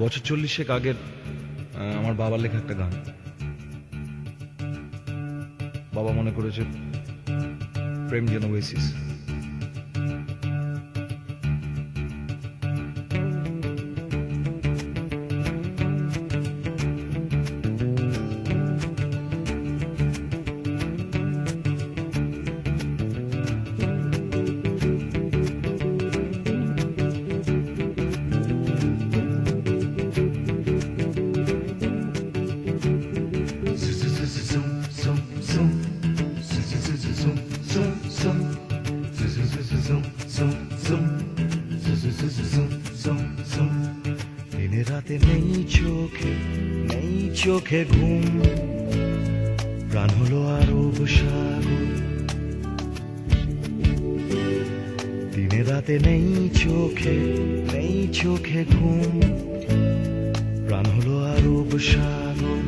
বছর 40 আগের আমার বাবার লেখা একটা গান। বাবা মনে করেছে প্রেম যেন ওয়েসিস। দিনে রাতে নেই চোখে ঘুম, প্রাণ হলো আরো সাগর। দিনে রাতে নেই চোখে ঘুম, প্রাণ হলো আরো সাগর।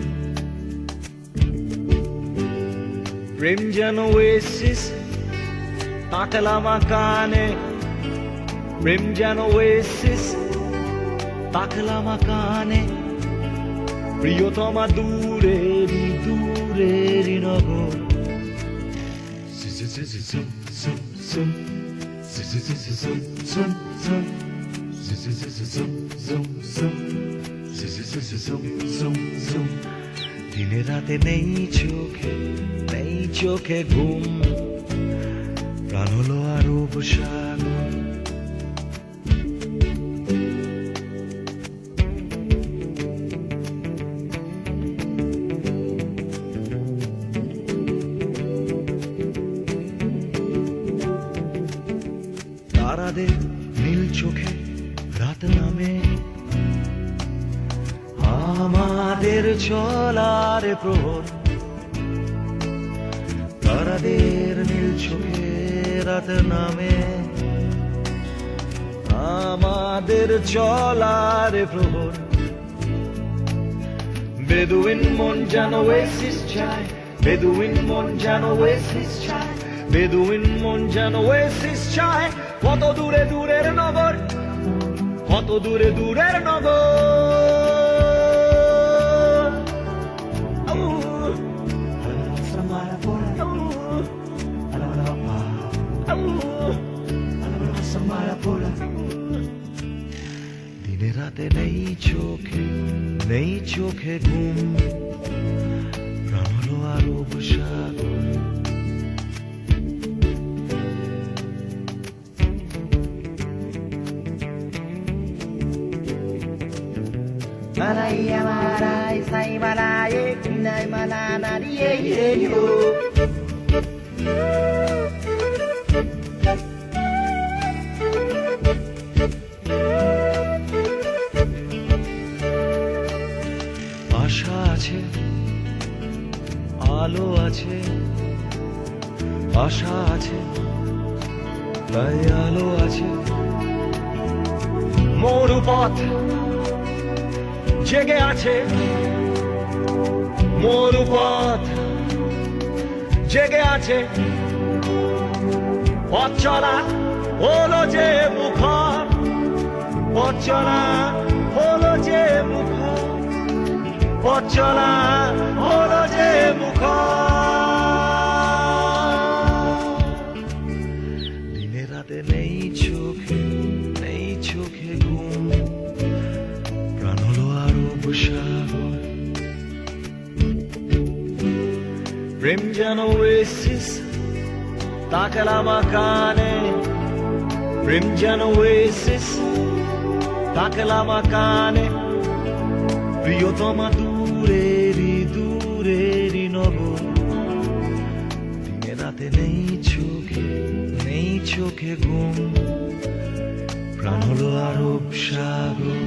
প্রেম যেন ওয়েসিস, তাকালাম কানে। প্রেম যেন ওয়েসিস, তাকালাম কানে। প্রিয়তমা দূরেরই নগর। দিনে রাতে নেই চোখে ঘুম, প্রাণ হলো আরো সাগর। তারাদের নীল চোখে রাত নামে, আমাদের চলার প্রহর। তারাদের নীল চোখে রাত নামে, আমাদের চলার প্রহর। বেদুইন মন যেন ওয়েসিস চায়, বেদুইন মন যেন ওয়েসিস চায়, বেদুইন মন যেন ওয়েসিস চায়। কত দূরের নগর, কত দূরের নগর। দিনে রাতে নেই চোখে ঘুম, প্রাণ হলো আরো সাগর। Malaya malay say malaye kinay malana diye yo. আশা আছে, আলো আছে, আশা আছে, তাই আলো আছে। মরুপথ জেগে আছে, মরুপথ জেগে আছে। পথ চলা হলো যে মুখর, পথ চলা হলো যে মুখর, পথ চলা হলো যে মুখর। দিনে রাতে নেই চোখে ঘুম, প্রাণ হলো আরো সাগর। প্রেম যেন ওয়েসিস, তাকালাম কানে। প্রেম যেন ওয়েসিস, তাকালাম কানে। প্রিয়তমা দূরেরই নগর। দিনে রাতে নেই চোখে ঘুম, প্রাণ হলো আরব সাগর।